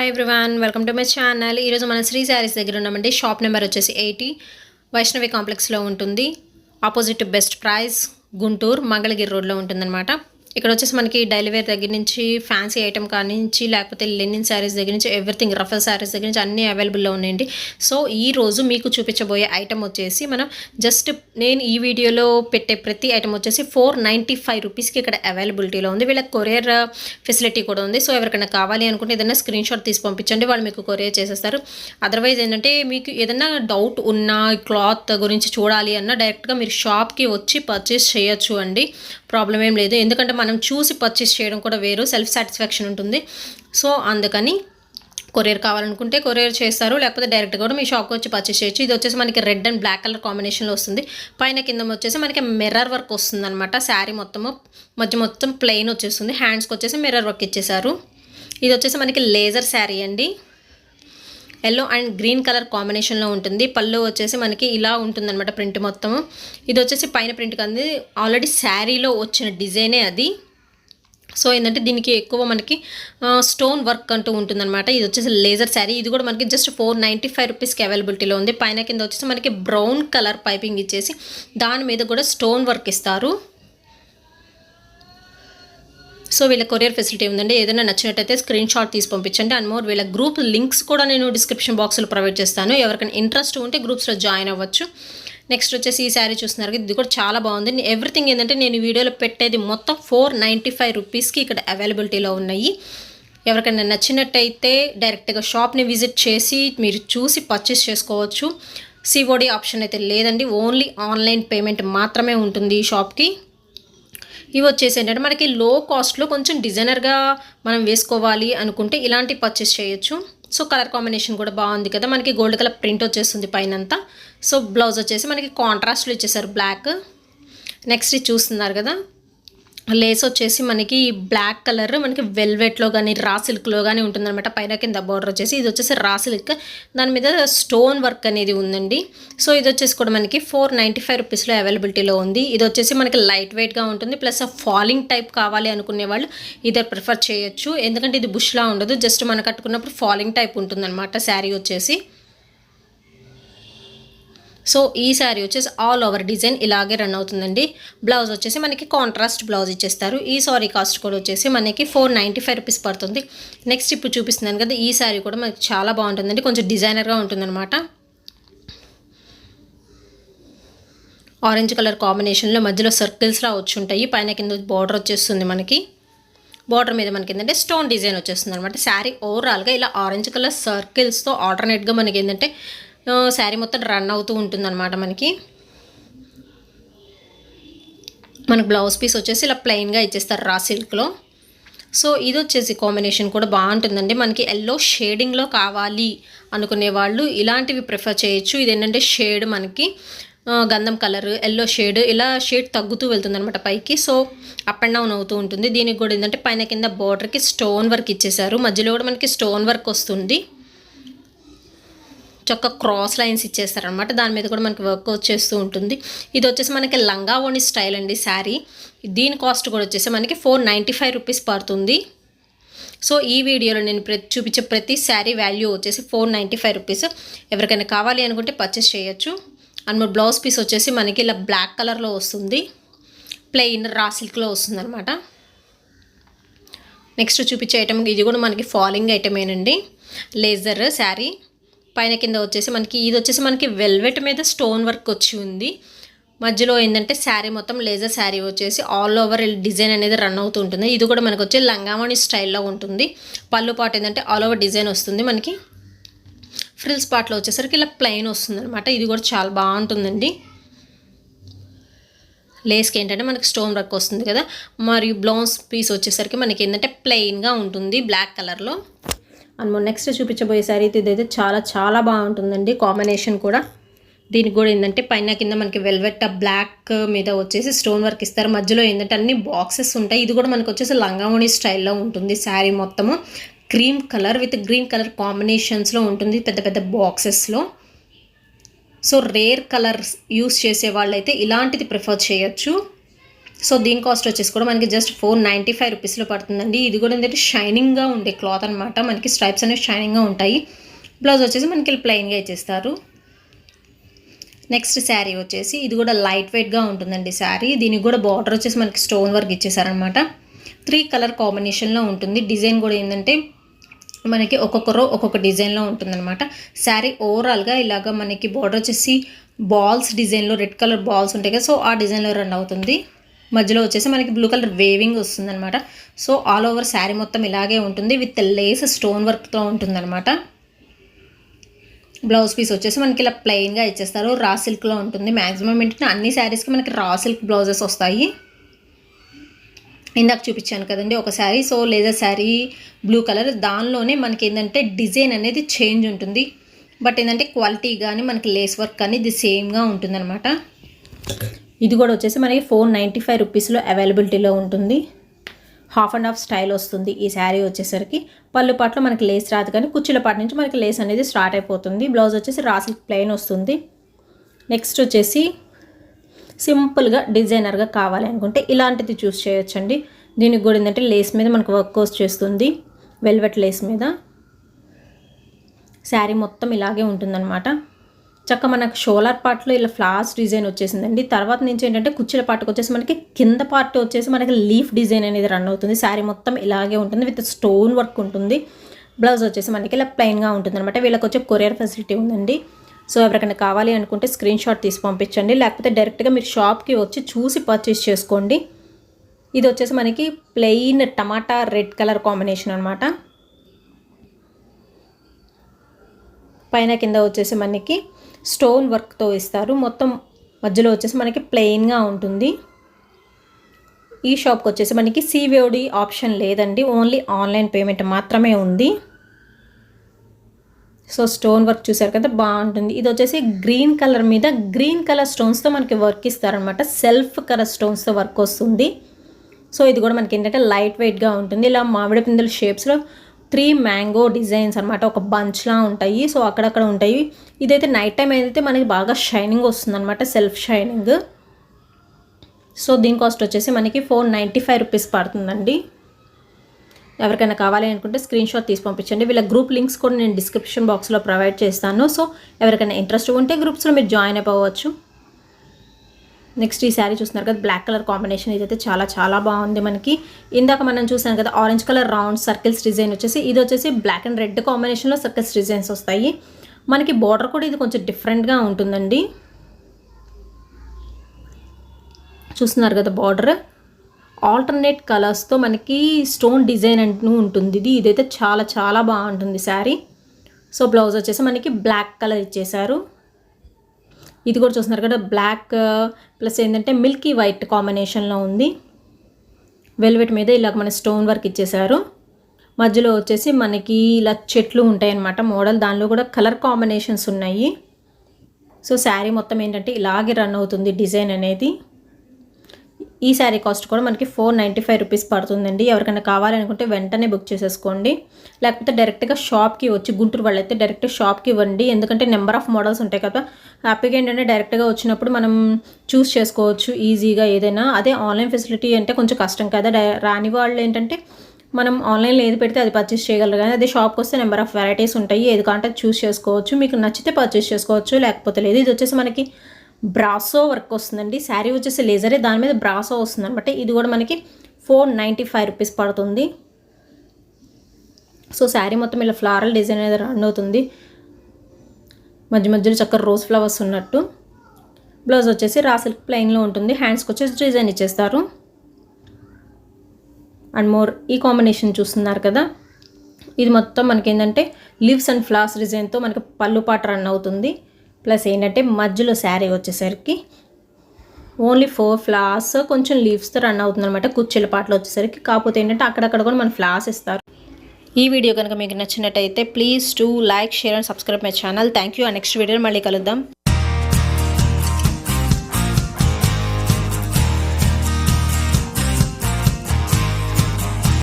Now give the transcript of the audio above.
Hi everyone, welcome to my channel. ఈరోజు మన శ్రీ శారీస్ దగ్గర ఉన్నామండి. షాప్ నెంబర్ వచ్చేసి 80 వైష్ణవి కాంప్లెక్స్లో ఉంటుంది. Opposite best price, Guntur Mangalagiri రోడ్లో ఉంటుందన్నమాట. ఇక్కడ వచ్చేసి మనకి డైలీ వేర్ దగ్గర నుంచి ఫ్యాన్సీ ఐటమ్ కాడి నుంచి లేకపోతే లెనిన్ శారీస్ దగ్గర నుంచి ఎవ్రీథింగ్ రఫల్ శారీస్ దగ్గర నుంచి అన్నీ అవైలబుల్లో ఉన్నాయండి. సో ఈ రోజు మీకు చూపించబోయే ఐటమ్ వచ్చేసి మనం జస్ట్ నేను ఈ వీడియోలో పెట్టే ప్రతి ఐటమ్ వచ్చేసి 495 రూపీస్కి ఇక్కడ అవైలబిలిటీలో ఉంది. వీళ్ళకి కొరియర్ ఫెసిలిటీ కూడా ఉంది. సో ఎవరికైనా కావాలి అనుకుంటే ఏదైనా స్క్రీన్ షాట్ తీసి పంపించండి, వాళ్ళు మీకు కొరియర్ చేసేస్తారు. అదర్వైజ్ ఏంటంటే మీకు ఏదైనా డౌట్ ఉన్న క్లాత్ గురించి చూడాలి అన్న డైరెక్ట్గా మీరు షాప్కి వచ్చి పర్చేస్ చేయొచ్చు అండి. ప్రాబ్లం ఏం లేదు, ఎందుకంటే మనం చూసి పర్చేస్ చేయడం కూడా వేరు, సెల్ఫ్ సాటిస్ఫాక్షన్ ఉంటుంది. సో అందుకని కొరియర్ కావాలనుకుంటే కొరియర్ చేస్తారు, లేకపోతే డైరెక్ట్గా కూడా మీ షాప్కి వచ్చి పర్చేస్ చేయొచ్చు. ఇది వచ్చేసి మనకి రెడ్ అండ్ బ్లాక్ కలర్ కాంబినేషన్లో వస్తుంది. పైన కింద వచ్చేసి మనకి మిర్రర్ వర్క్ వస్తుంది అనమాట. శారీ మొత్తము మధ్య మొత్తం ప్లెయిన్ వచ్చేస్తుంది, హ్యాండ్స్కి వచ్చేసి మిర్రర్ వర్క్ ఇచ్చేసారు. ఇది వచ్చేసి మనకి లేజర్ శారీ అండి. ఎల్లో అండ్ గ్రీన్ కలర్ కాంబినేషన్లో ఉంటుంది. పళ్ళు వచ్చేసి మనకి ఇలా ఉంటుందన్నమాట ప్రింట్ మొత్తము. ఇది వచ్చేసి పైన ప్రింట్ కంది ఆల్రెడీ శారీలో వచ్చిన డిజైనే అది. సో ఏంటంటే దీనికి ఎక్కువ మనకి స్టోన్ వర్క్ అంటూ ఉంటుందన్నమాట. ఇది వచ్చేసి లేజర్ శారీ. ఇది కూడా మనకి జస్ట్ 495 రూపీస్కి అవైలబిలిటీలో ఉంది. పైన కింద వచ్చేసి మనకి బ్రౌన్ కలర్ పైపింగ్ ఇచ్చేసి దాని మీద కూడా స్టోన్ వర్క్ ఇస్తారు. సో వీళ్ళ కొరియర్ ఫెసిలిటీ ఉందండి. ఏదైనా నచ్చినట్టయితే స్క్రీన్ షాట్ తీసి పంపించండి. అండ్ మోర్ వీళ్ళ గ్రూప్ లింక్స్ కూడా నేను డిస్క్రిప్షన్ బాక్స్లో ప్రొవైడ్ చేస్తాను. ఎవరికైనా ఇంట్రెస్ట్ ఉంటే గ్రూప్స్లో జాయిన్ అవ్వచ్చు. నెక్స్ట్ వచ్చేసి ఈ శారీ చూస్తున్నారు, ఇది కూడా చాలా బాగుంది. ఎవ్రీథింగ్ ఏంటంటే నేను వీడియోలో పెట్టేది మొత్తం 495 రూపీస్కి ఇక్కడ అవైలబిలిటీలో ఉన్నాయి. ఎవరికైనా నచ్చినట్టయితే డైరెక్ట్గా షాప్ని విజిట్ చేసి మీరు చూసి పర్చేస్ చేసుకోవచ్చు. సిఓడి ఆప్షన్ అయితే లేదండి, ఓన్లీ ఆన్లైన్ పేమెంట్ మాత్రమే ఉంటుంది ఈ షాప్కి. ఇవి వచ్చేసి ఏంటంటే మనకి లో కాస్ట్లో కొంచెం డిజైనర్గా మనం వేసుకోవాలి అనుకుంటే ఇలాంటి పర్చేస్ చేయొచ్చు. సో కలర్ కాంబినేషన్ కూడా బాగుంది కదా, మనకి గోల్డ్ కలర్ ప్రింట్ వచ్చేస్తుంది పైనంతా. సో బ్లౌజ్ వచ్చేసి మనకి కాంట్రాస్ట్లో ఇచ్చేసారు బ్లాక్. నెక్స్ట్ ఇది చూస్తున్నారు కదా, లేస్ వచ్చేసి మనకి బ్లాక్ కలర్ మనకి వెల్వెట్లో కానీ రా సిల్క్లో కానీ ఉంటుందన్నమాట. పైన కింద బార్డర్ వచ్చేసి ఇది వచ్చేసి రా సిల్క్, దాని మీద స్టోన్ వర్క్ అనేది ఉందండి. సో ఇది వచ్చేసి కూడా మనకి 495 రూపీస్లో అవైలబిలిటీలో ఉంది. ఇది వచ్చేసి మనకి లైట్ వెయిట్గా ఉంటుంది, ప్లస్ ఫాలింగ్ టైప్ కావాలి అనుకునే వాళ్ళు ఇదే ప్రిఫర్ చేయొచ్చు. ఎందుకంటే ఇది బుష్లా ఉండదు, జస్ట్ మనం కట్టుకున్నప్పుడు ఫాలింగ్ టైప్ ఉంటుందన్నమాట శారీ వచ్చేసి. సో ఈ శారీ వచ్చేసి ఆల్ ఓవర్ డిజైన్ ఇలాగే రన్ అవుతుందండి. బ్లౌజ్ వచ్చేసి మనకి కాంట్రాస్ట్ బ్లౌజ్ ఇచ్చేస్తారు. ఈ సారీ కాస్ట్ కూడా వచ్చేసి మనకి 495 రూపీస్ పడుతుంది. నెక్స్ట్ ఇప్పుడు చూపిస్తున్నాను కదా, ఈ శారీ కూడా మనకి చాలా బాగుంటుందండి, కొంచెం డిజైనర్గా ఉంటుందన్నమాట. ఆరెంజ్ కలర్ కాంబినేషన్లో మధ్యలో సర్కిల్స్లా వచ్చి ఉంటాయి. పైన కింద బార్డర్ వచ్చేస్తుంది మనకి. బార్డర్ మీద మనకి ఏంటంటే స్టోన్ డిజైన్ వచ్చేస్తుంది అనమాట. శారీ ఓవరాల్గా ఇలా ఆరెంజ్ కలర్ సర్కిల్స్తో ఆల్టర్నేట్గా మనకి ఏంటంటే శారీ మొత్తం రన్ అవుతూ ఉంటుందన్నమాట. మనకి బ్లౌజ్ పీస్ వచ్చేసి ఇలా ప్లెయిన్గా ఇచ్చేస్తారు రా సిల్క్లో. సో ఇది వచ్చేసి కాంబినేషన్ కూడా బాగుంటుందండి. మనకి ఎల్లో షేడింగ్లో కావాలి అనుకునే వాళ్ళు ఇలాంటివి ప్రిఫర్ చేయొచ్చు. ఇది ఏంటంటే షేడ్ మనకి గంధం కలర్, ఎల్లో షేడ్, ఇలా షేడ్ తగ్గుతూ వెళ్తుంది అనమాట పైకి. సో అప్ అండ్ డౌన్ అవుతూ ఉంటుంది. దీనికి కూడా ఏంటంటే పైన కింద బార్డర్కి స్టోన్ వర్క్ ఇచ్చేసారు, మధ్యలో కూడా మనకి స్టోన్ వర్క్ వస్తుంది. చక్క క్రాస్ లైన్స్ ఇచ్చేస్తారనమాట, దాని మీద కూడా మనకి వర్క్ వచ్చేస్తూ ఉంటుంది. ఇది వచ్చేసి మనకి లంగా ఓణి స్టైల్ అండి శారీ. దీని కాస్ట్ కూడా వచ్చేసి మనకి 495 రూపీస్ పడుతుంది. సో ఈ వీడియోలో నేను చూపించే ప్రతి శారీ వాల్యూ వచ్చేసి 495 రూపీస్. ఎవరికైనా కావాలి అనుకుంటే పర్చేస్ చేయొచ్చు. అండ్ బ్లౌజ్ పీస్ వచ్చేసి మనకి ఇలా బ్లాక్ కలర్లో వస్తుంది, ప్లెయిన్ రా సిల్క్లో వస్తుంది అనమాట. నెక్స్ట్ చూపించే ఐటమ్ ఇది కూడా మనకి ఫాలింగ్ ఐటమేనండి, లేజర్ శారీ. పైన కింద వచ్చేసి మనకి ఇది వచ్చేసి మనకి వెల్వెట్ మీద స్టోన్ వర్క్ వచ్చి ఉంది. మధ్యలో ఏంటంటే శారీ మొత్తం లేజర్ శారీ వచ్చేసి ఆల్ ఓవర్ డిజైన్ అనేది రన్ అవుతూ ఉంటుంది. ఇది కూడా మనకు వచ్చే లంగామణి స్టైల్లో ఉంటుంది. పళ్ళు పాటు ఏంటంటే ఆల్ ఓవర్ డిజైన్ వస్తుంది. మనకి ఫ్రిల్స్ పార్ట్లో వచ్చేసరికి ఇలా ప్లెయిన్ వస్తుంది అనమాట. ఇది కూడా చాలా బాగుంటుందండి. లేస్కి ఏంటంటే మనకి స్టోన్ వర్క్ వస్తుంది కదా, మరియు బ్లౌజ్ పీస్ వచ్చేసరికి మనకి ఏంటంటే ప్లెయిన్గా ఉంటుంది బ్లాక్ కలర్లో. అండ్ నెక్స్ట్ చూపించబోయే శారీ ఇదైతే చాలా చాలా బాగుంటుందండి కాంబినేషన్ కూడా. దీనికి కూడా ఏంటంటే పైన కింద మనకి వెల్వెట్ బ్లాక్ మీద వచ్చేసి స్టోన్ వర్క్ ఇస్తారు, మధ్యలో ఏంటంటే అన్ని బాక్సెస్ ఉంటాయి. ఇది కూడా మనకు వచ్చేసి లంగామణి స్టైల్లో ఉంటుంది. శారీ మొత్తము cream colour with green colour కాంబినేషన్స్లో ఉంటుంది, పెద్ద పెద్ద బాక్సెస్లో. సో రేర్ కలర్స్ యూస్ చేసే వాళ్ళైతే ఇలాంటిది ప్రిఫర్ చేయొచ్చు. సో దీని కాస్ట్ వచ్చేసి కూడా మనకి జస్ట్ 495 రూపీస్లో పడుతుందండి. ఇది కూడా ఏంటంటే షైనింగ్గా ఉండే క్లాత్ అనమాట. మనకి స్ట్రైప్స్ అనేవి షైనింగ్గా ఉంటాయి. బ్లౌజ్ వచ్చేసి మనకి ప్లెయిన్గా ఇచ్చేస్తారు. నెక్స్ట్ శారీ వచ్చేసి ఇది కూడా లైట్ వెయిట్గా ఉంటుందండి శారీ. దీనికి కూడా బార్డర్ వచ్చేసి మనకి స్టోన్ వర్క్ ఇచ్చేసారనమాట. 3 కలర్ కాంబినేషన్లో ఉంటుంది. డిజైన్ కూడా ఏంటంటే మనకి ఒక్కొక్క రో ఒక్కొక్క డిజైన్లో ఉంటుందన్నమాట. శారీ ఓవరాల్గా ఇలాగ మనకి బార్డర్ వచ్చేసి బాల్స్ డిజైన్లో రెడ్ కలర్ బాల్స్ ఉంటాయి కదా, సో ఆ డిజైన్లో రన్ అవుతుంది. మధ్యలో వచ్చేసి మనకి బ్లూ కలర్ వేవింగ్ వస్తుందన్నమాట. సో ఆల్ ఓవర్ శారీ మొత్తం ఇలాగే ఉంటుంది విత్ లేస్ స్టోన్ వర్క్తో ఉంటుందన్నమాట. బ్లౌజ్ పీస్ వచ్చేసి మనకి ఇలా ప్లెయిన్గా ఇచ్చేస్తారు. రా సిల్క్లో ఉంటుంది. మ్యాక్సిమం ఏంటంటే అన్ని శారీస్కి మనకి రా సిల్క్ బ్లౌజెస్ వస్తాయి. ఇందాక చూపించాను కదండి ఒక sari, so laser sari blue colour, దానిలోనే మనకి ఏంటంటే డిజైన్ అనేది చేంజ్ ఉంటుంది. బట్ ఏంటంటే క్వాలిటీ కానీ మనకి లేస్ వర్క్ కానీ ఇది సేమ్గా ఉంటుందన్నమాట. ఇది కూడా వచ్చేసి మనకి 495 రూపీస్లో అవైలబిలిటీలో ఉంటుంది. హాఫ్ అండ్ హాఫ్ స్టైల్ వస్తుంది ఈ శారీ వచ్చేసరికి. పళ్ళు పాటలో మనకి లేస్ రాదు కానీ కుచ్చుల పాట నుంచి మనకి లేస్ అనేది స్టార్ట్ అయిపోతుంది. బ్లౌజ్ వచ్చేసి రా సిల్క్ ప్లెయిన్ వస్తుంది. నెక్స్ట్ వచ్చేసి సింపుల్గా డిజైనర్గా కావాలి అనుకుంటే ఇలాంటిది చూస్ చేయొచ్చండి. దీనికి కూడా ఏంటంటే లేస్ మీద మనకు వర్క్ వచ్చేస్తుంది, వెల్వెట్ లేస్ మీద. శారీ మొత్తం ఇలాగే ఉంటుందన్నమాట. చక్క మనకు షోలార్ పార్ట్లో ఇలా ఫ్లవర్స్ డిజైన్ వచ్చేసిందండి. తర్వాత నుంచి ఏంటంటే కుచ్చుల పాటకు వచ్చేసి మనకి కింద పార్ట్ వచ్చేసి మనకి లీఫ్ డిజైన్ అనేది రన్ అవుతుంది. శారీ మొత్తం ఇలాగే ఉంటుంది విత్ స్టోన్ వర్క్ ఉంటుంది. బ్లౌజ్ వచ్చేసి మనకి ఇలా ప్లెయిన్గా ఉంటుంది అనమాట. వీళ్ళకి వచ్చే కొరియర్ ఫెసిలిటీ ఉందండి. సో ఎవరికైనా కావాలి అనుకుంటే స్క్రీన్ షాట్ తీసి పంపించండి, లేకపోతే డైరెక్ట్గా మీరు షాప్కి వచ్చి చూసి పర్చేస్ చేసుకోండి. ఇది వచ్చేసి మనకి ప్లెయిన్ టమాటా రెడ్ కలర్ కాంబినేషన్ అనమాట. పైన కింద వచ్చేసి మనకి స్టోన్ వర్క్తో ఇస్తారు. మొత్తం మధ్యలో వచ్చేసి మనకి ప్లెయిన్గా ఉంటుంది. ఈ షాప్కి వచ్చేసి మనకి COD ఆప్షన్ లేదండి, ఓన్లీ ఆన్లైన్ పేమెంట్ మాత్రమే ఉంది. సో స్టోన్ వర్క్ చూసారు కదా, బాగుంటుంది. ఇది వచ్చేసి గ్రీన్ కలర్ మీద గ్రీన్ కలర్ స్టోన్స్తో మనకి వర్క్ ఇస్తారనమాట. సెల్ఫ్ కలర్ స్టోన్స్తో వర్క్ వస్తుంది. సో ఇది కూడా మనకి ఏంటంటే లైట్ వెయిట్గా ఉంటుంది. ఇలా మామిడి పిందెల షేప్స్లో 3 మ్యాంగో డిజైన్స్ అనమాట. ఒక బంచ్లా ఉంటాయి, సో అక్కడక్కడ ఉంటాయి. ఇదైతే నైట్ టైం అయితే మనకి బాగా షైనింగ్ వస్తుంది అనమాట, సెల్ఫ్ షైనింగ్. సో దీని కాస్ట్ వచ్చేసి మనకి 495 రూపీస్ పడుతుందండి. ఎవరికైనా కావాలి అనుకుంటే స్క్రీన్ షాట్ తీసి పంపించండి. వీళ్ళ గ్రూప్ లింక్స్ కూడా నేను డిస్క్రిప్షన్ బాక్స్లో ప్రొవైడ్ చేస్తాను. సో ఎవరికైనా ఇంట్రెస్ట్ ఉంటే గ్రూప్స్లో మీరు జాయిన్ అయిపోవచ్చు. నెక్స్ట్ ఈ శారీ చూస్తున్నారు కదా, బ్లాక్ కలర్ కాంబినేషన్. ఇదైతే చాలా చాలా బాగుంది. మనకి ఇందాక మనం చూసాం కదా orange colour round circles design వచ్చేసి, ఇది వచ్చేసి బ్లాక్ అండ్ రెడ్ కాంబినేషన్లో సర్కిల్స్ డిజైన్స్ వస్తాయి. మనకి బార్డర్ కూడా ఇది కొంచెం డిఫరెంట్గా ఉంటుందండి. చూస్తున్నారు కదా బార్డర్ ఆల్టర్నేట్ కలర్స్తో మనకి స్టోన్ డిజైన్ అంటూ ఉంటుంది. ఇదైతే చాలా చాలా బాగుంటుంది శారీ. సో బ్లౌజ్ వచ్చేసి మనకి బ్లాక్ కలర్ ఇచ్చేసారు. ఇది కూడా చూస్తున్నారు కదా, బ్లాక్ ప్లస్ ఏంటంటే మిల్కీ వైట్ కాంబినేషన్లో ఉంది. వెల్వెట్ మీద ఇలా మన స్టోన్ వర్క్ ఇచ్చేసారు. మధ్యలో వచ్చేసి మనకి ఇలా చెట్లు ఉంటాయన్నమాట మోడల్, దానిలో కూడా కలర్ కాంబినేషన్స్ ఉన్నాయి. సో శారీ మొత్తం ఏంటంటే ఇలాగే రన్ అవుతుంది డిజైన్ అనేది. ఈ శారీ కాస్ట్ కూడా మనకి 495 రూపీస్ పడుతుందండి. ఎవరికైనా కావాలనుకుంటే వెంటనే బుక్ చేసేసుకోండి, లేకపోతే డైరెక్ట్గా షాప్కి వచ్చి, గుంటూరు వాళ్ళైతే డైరెక్ట్ షాప్కి ఇవ్వండి. ఎందుకంటే నెంబర్ ఆఫ్ మోడల్స్ ఉంటాయి కదా, హ్యాపీగా ఏంటంటే డైరెక్ట్గా వచ్చినప్పుడు మనం చూస్ చేసుకోవచ్చు ఈజీగా ఏదైనా. అదే ఆన్లైన్ ఫెసిలిటీ అంటే కొంచెం కష్టం కదా, రాని వాళ్ళు ఏంటంటే మనం ఆన్లైన్లో ఏది పెడితే అది పర్చేస్ చేయగలరు. కానీ అదే షాప్కి వస్తే నెంబర్ ఆఫ్ వెరైటీస్ ఉంటాయి, ఏది కాంటే చూస్ చేసుకోవచ్చు. మీకు నచ్చితే పర్చేస్ చేసుకోవచ్చు, లేకపోతే లేదు. ఇది వచ్చేసి మనకి బ్రాసో వర్క్ వస్తుందండి. శారీ వచ్చేసి లేజరే, దాని మీద బ్రాసో వస్తుంది అనమాట. ఇది కూడా మనకి 495 రూపీస్ పడుతుంది. సో శారీ మొత్తం ఇలా ఫ్లారల్ డిజైన్ అనేది రన్ అవుతుంది. మధ్య మధ్యలో చక్కగా రోజ్ ఫ్లవర్స్ ఉన్నట్టు. బ్లౌజ్ వచ్చేసి రా సిల్క్ ప్లెయిన్లో ఉంటుంది. హ్యాండ్స్కి వచ్చేసి డిజైన్ ఇచ్చేస్తారు. అండ్ మోర్ ఈ కాంబినేషన్ చూస్తున్నారు కదా, ఇది మొత్తం మనకి ఏంటంటే లీవ్స్ అండ్ ఫ్లవర్స్ డిజైన్తో మనకి పళ్ళు పాట రన్ అవుతుంది. ప్లస్ ఏంటంటే మధ్యలో శారీ వచ్చేసరికి ఓన్లీ 4 ఫ్లవర్స్ కొంచెం లీవ్స్తో రన్ అవుతుంది అనమాట కుర్చీల పాటలో వచ్చేసరికి. కాకపోతే ఏంటంటే అక్కడక్కడ కూడా మన ఫ్లవర్స్ ఇస్తారు. ఈ వీడియో కనుక మీకు నచ్చినట్టయితే please to like, share and subscribe my channel. Thank you. Next video మళ్ళీ కలుద్దాం.